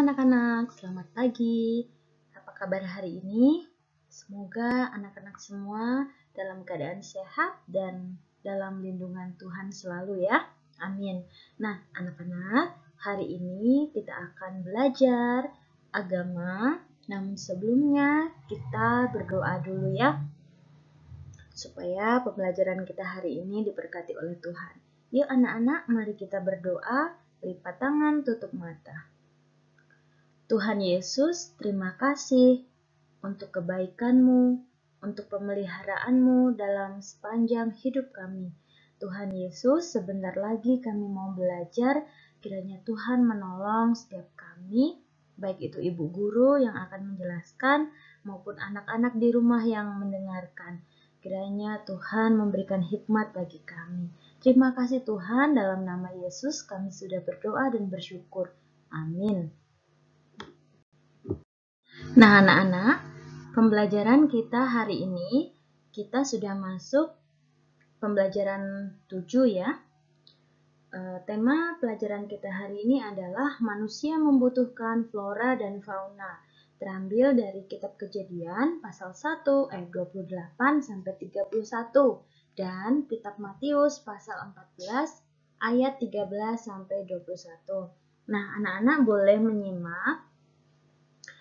anak-anak, selamat pagi. Apa kabar hari ini? Semoga anak-anak semua dalam keadaan sehat dan dalam lindungan Tuhan selalu ya. Amin. Nah, anak-anak, hari ini kita akan belajar agama. Namun sebelumnya kita berdoa dulu ya. Supaya pembelajaran kita hari ini diberkati oleh Tuhan. Yuk anak-anak, mari kita berdoa, lipat tangan, tutup mata. Tuhan Yesus, terima kasih untuk kebaikan-Mu, untuk pemeliharaanmu dalam sepanjang hidup kami. Tuhan Yesus, sebentar lagi kami mau belajar, kiranya Tuhan menolong setiap kami, baik itu ibu guru yang akan menjelaskan, maupun anak-anak di rumah yang mendengarkan. Kiranya Tuhan memberikan hikmat bagi kami. Terima kasih Tuhan, dalam nama Yesus kami sudah berdoa dan bersyukur. Amin. Nah anak-anak, pembelajaran kita hari ini, kita sudah masuk pembelajaran 7 ya. Tema pelajaran kita hari ini adalah manusia membutuhkan flora dan fauna. Terambil dari kitab Kejadian pasal 1 ayat 28 sampai 31 dan kitab Matius pasal 14 ayat 13 sampai 21. Nah, anak-anak boleh menyimak.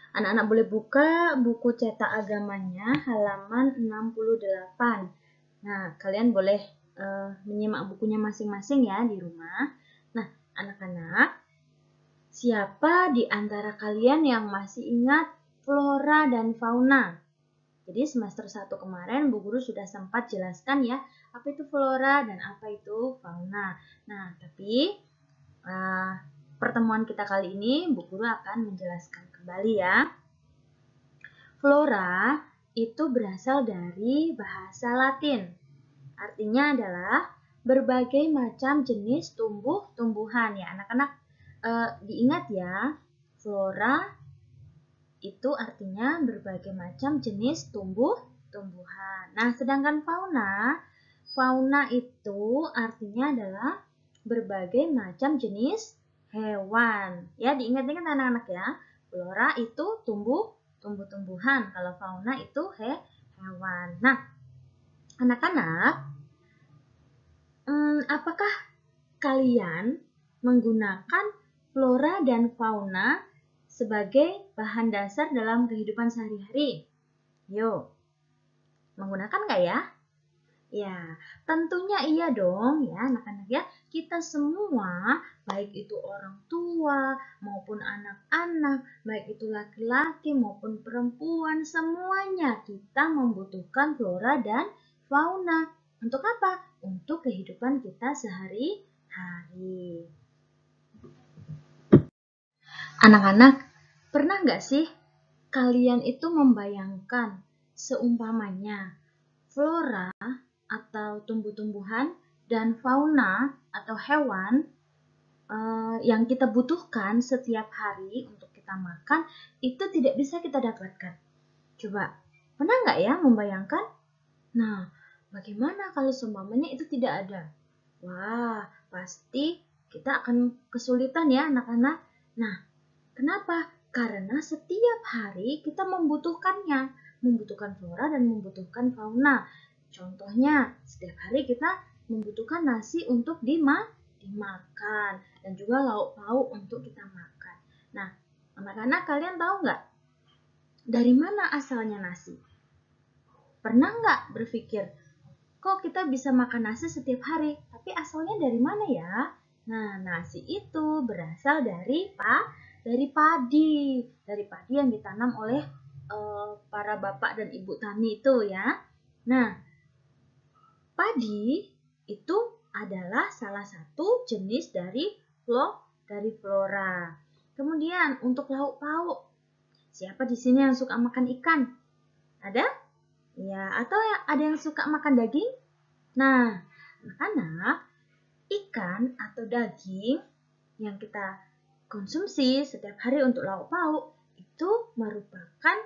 Anak-anak boleh buka buku cetak agamanya halaman 68. Nah, kalian boleh menyimak bukunya masing-masing ya di rumah. Nah, anak-anak, siapa di antara kalian yang masih ingat flora dan fauna? Jadi semester 1 kemarin Bu Guru sudah sempat jelaskan ya, apa itu flora dan apa itu fauna. Nah, tapi pertemuan kita kali ini Bu Guru akan menjelaskan kembali ya. Flora itu berasal dari bahasa Latin. Artinya adalah berbagai macam jenis tumbuh-tumbuhan ya anak-anak. Diingat ya, flora itu artinya berbagai macam jenis tumbuh-tumbuhan. Nah, sedangkan fauna itu artinya adalah berbagai macam jenis hewan. Ya, diingat-ingat anak-anak ya. Flora itu tumbuh-tumbuhan, kalau fauna itu hewan. Nah, anak-anak, apakah kalian menggunakan flora dan fauna sebagai bahan dasar dalam kehidupan sehari-hari? Yuk, menggunakan nggak ya? Ya, tentunya iya dong ya anak-anak ya. Kita semua, baik itu orang tua maupun anak-anak, baik itu laki-laki maupun perempuan, semuanya kita membutuhkan flora dan fauna. Untuk apa? Untuk kehidupan kita sehari-hari. Anak-anak, pernah nggak sih kalian itu membayangkan seumpamanya flora atau tumbuh-tumbuhan dan fauna atau hewan yang kita butuhkan setiap hari untuk kita makan itu tidak bisa kita dapatkan. Coba, pernah nggak ya membayangkan? Nah, bagaimana kalau seumpamanya itu tidak ada? Wah, pasti kita akan kesulitan ya anak-anak. Nah, kenapa? Karena setiap hari kita membutuhkannya, membutuhkan flora dan membutuhkan fauna. Contohnya, setiap hari kita membutuhkan nasi untuk dimakan dan juga lauk pauk untuk kita makan. Nah, anak-anak kalian tahu nggak dari mana asalnya nasi? Pernah nggak berpikir, kok kita bisa makan nasi setiap hari? Tapi asalnya dari mana ya? Nah, nasi itu berasal dari padi yang ditanam oleh para bapak dan ibu tani itu ya. Nah, padi itu adalah salah satu jenis dari flora. Kemudian untuk lauk pauk, siapa di sini yang suka makan ikan? Ada? Ya, atau ada yang suka makan daging? Nah, anak-anak, ikan atau daging yang kita konsumsi setiap hari untuk lauk pauk itu merupakan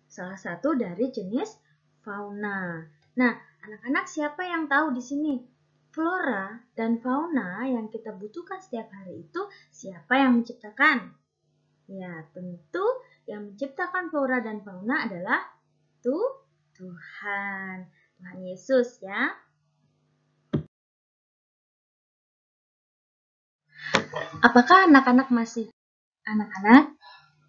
salah satu dari jenis fauna. Nah, anak-anak siapa yang tahu di sini? Flora dan fauna yang kita butuhkan setiap hari itu siapa yang menciptakan? Ya, tentu yang menciptakan flora dan fauna adalah Tuhan. Tuhan Yesus ya. Apakah anak-anak masih anak-anak?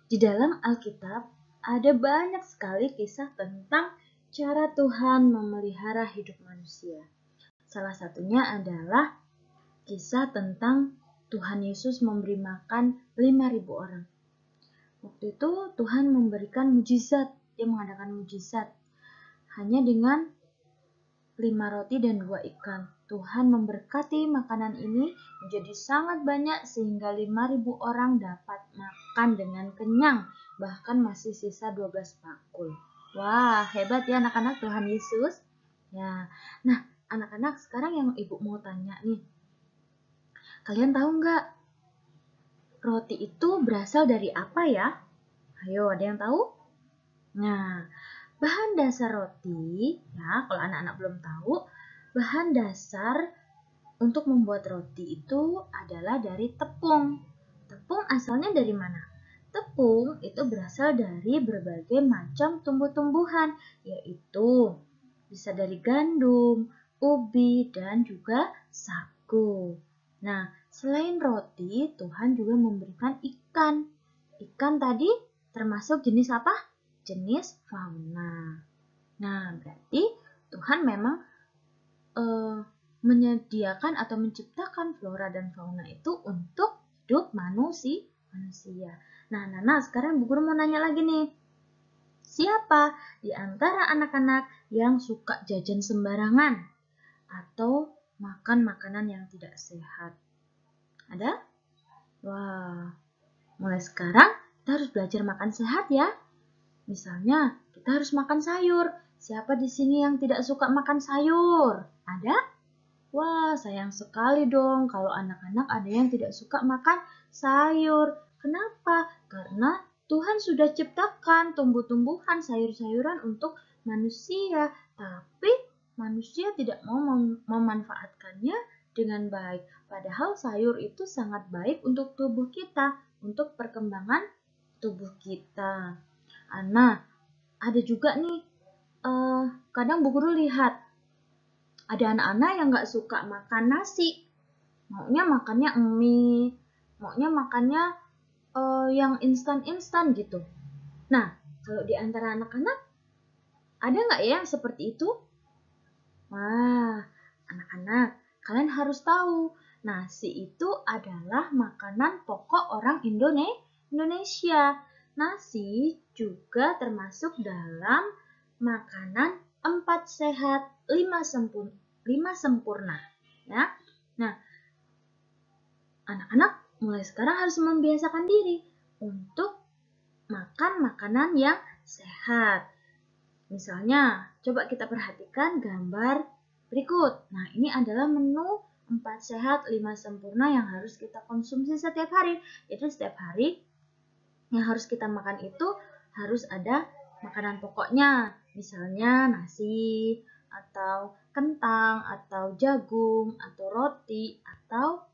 Di dalam Alkitab ada banyak sekali kisah tentang cara Tuhan memelihara hidup manusia. Salah satunya adalah kisah tentang Tuhan Yesus memberi makan 5.000 orang. Waktu itu Tuhan memberikan mujizat, dia mengadakan mujizat. Hanya dengan 5 roti dan 2 ikan. Tuhan memberkati makanan ini menjadi sangat banyak sehingga 5.000 orang dapat makan dengan kenyang. Bahkan masih sisa 12 bakul. Wah, hebat ya anak-anak, Tuhan Yesus. Ya, nah anak-anak sekarang yang ibu mau tanya nih. Kalian tahu nggak roti itu berasal dari apa ya? Ayo, ada yang tahu? Nah, bahan dasar roti, ya kalau anak-anak belum tahu, bahan dasar untuk membuat roti itu adalah dari tepung. Tepung asalnya dari mana? Tepung itu berasal dari berbagai macam tumbuh-tumbuhan, yaitu bisa dari gandum, ubi, dan juga sagu. Nah, selain roti, Tuhan juga memberikan ikan. Ikan tadi termasuk jenis apa? Jenis fauna. Nah, berarti Tuhan memang menyediakan atau menciptakan flora dan fauna itu untuk hidup manusia. Nah, Nana, sekarang Bu Guru mau nanya lagi nih. Siapa di antara anak-anak yang suka jajan sembarangan atau makan makanan yang tidak sehat? Ada? Wah, mulai sekarang kita harus belajar makan sehat ya. Misalnya, kita harus makan sayur. Siapa di sini yang tidak suka makan sayur? Ada? Wah, sayang sekali dong kalau anak-anak ada yang tidak suka makan sayur. Kenapa? Karena Tuhan sudah ciptakan tumbuh-tumbuhan, sayur-sayuran untuk manusia. Tapi manusia tidak mau memanfaatkannya dengan baik. Padahal sayur itu sangat baik untuk tubuh kita, untuk perkembangan tubuh kita. Nah, ada juga nih, kadang Bu Guru lihat ada anak-anak yang nggak suka makan nasi, maunya makannya mie, maunya makannya yang instan-instan gitu. Nah, kalau di antara anak-anak ada nggak ya yang seperti itu? Wah, anak-anak, kalian harus tahu, nasi itu adalah makanan pokok orang Indonesia. Nasi juga termasuk dalam makanan 4 sehat, 5 sempurna. Ya. Nah, anak-anak mulai sekarang harus membiasakan diri untuk makan makanan yang sehat. Misalnya, coba kita perhatikan gambar berikut. Nah, ini adalah menu 4 sehat, 5 sempurna yang harus kita konsumsi setiap hari. Jadi setiap hari yang harus kita makan itu harus ada makanan pokoknya. Misalnya nasi, atau kentang, atau jagung, atau roti, atau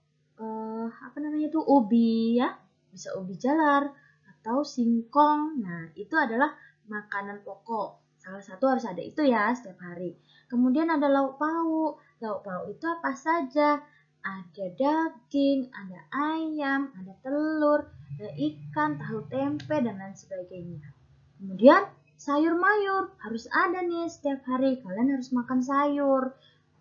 ubi ya. Bisa ubi jalar atau singkong. Nah, itu adalah makanan pokok. Salah satu harus ada itu ya setiap hari. Kemudian ada lauk pauk. Lauk pauk itu apa saja? Ada daging, ada ayam, ada telur, ada ikan, tahu tempe, dan lain sebagainya. Kemudian sayur mayur harus ada nih setiap hari. Kalian harus makan sayur.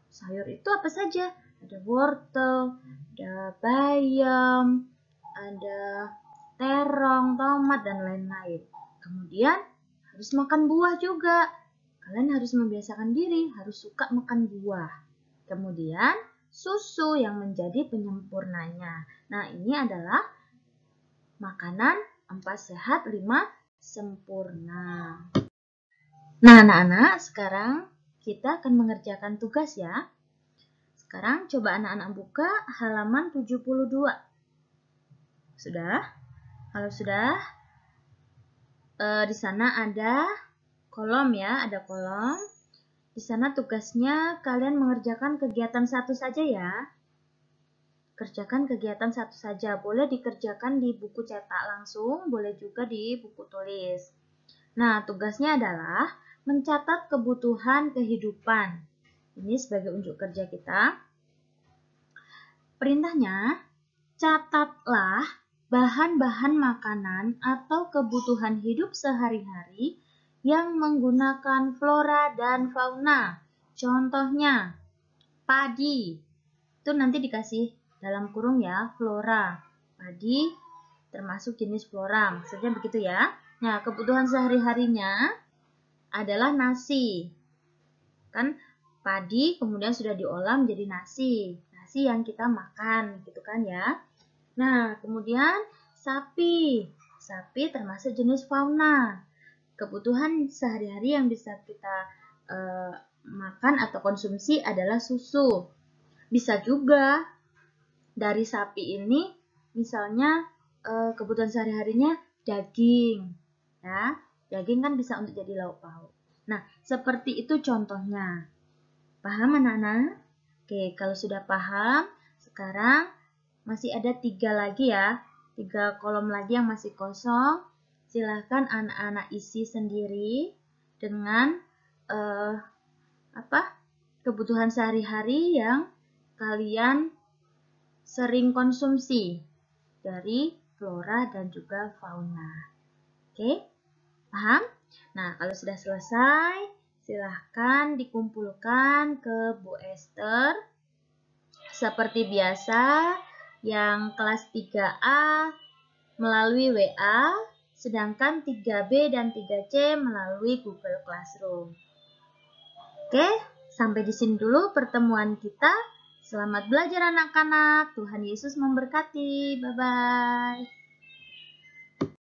Sayur itu apa saja? Ada wortel, ada bayam, ada terong, tomat, dan lain-lain. Kemudian harus makan buah juga. Kalian harus membiasakan diri, harus suka makan buah. Kemudian susu yang menjadi penyempurnanya. Nah, ini adalah makanan 4 sehat, 5 sempurna. Nah, anak-anak, sekarang kita akan mengerjakan tugas ya. Sekarang coba anak-anak buka halaman 72. Sudah? Kalau sudah, di sana ada kolom ya, ada kolom. Di sana tugasnya kalian mengerjakan kegiatan satu saja ya. kerjakan kegiatan satu saja. Boleh dikerjakan di buku cetak langsung, boleh juga di buku tulis. Nah, tugasnya adalah mencatat kebutuhan kehidupan. Ini sebagai unjuk kerja kita. Perintahnya, catatlah bahan-bahan makanan atau kebutuhan hidup sehari-hari yang menggunakan flora dan fauna. Contohnya, padi. Itu nanti dikasih dalam kurung ya, flora. Padi termasuk jenis flora, maksudnya begitu ya. Nah, kebutuhan sehari-harinya adalah nasi. Kan padi kemudian sudah diolah menjadi nasi. Nasi yang kita makan gitu kan ya. Nah, kemudian sapi. Sapi termasuk jenis fauna. Kebutuhan sehari-hari yang bisa kita makan atau konsumsi adalah susu. Bisa juga dari sapi ini misalnya kebutuhan sehari-harinya daging. Ya, daging kan bisa untuk jadi lauk pauk. Nah, seperti itu contohnya. Paham anak-anak? Oke, kalau sudah paham, sekarang masih ada 3 lagi ya. 3 kolom lagi yang masih kosong. Silahkan anak-anak isi sendiri dengan kebutuhan sehari-hari yang kalian sering konsumsi dari flora dan juga fauna. Oke, paham? Nah, kalau sudah selesai, silahkan dikumpulkan ke Bu Esther. Seperti biasa, yang kelas 3A melalui WA, sedangkan 3B dan 3C melalui Google Classroom. Oke, sampai di sini dulu pertemuan kita. Selamat belajar anak-anak. Tuhan Yesus memberkati. Bye-bye.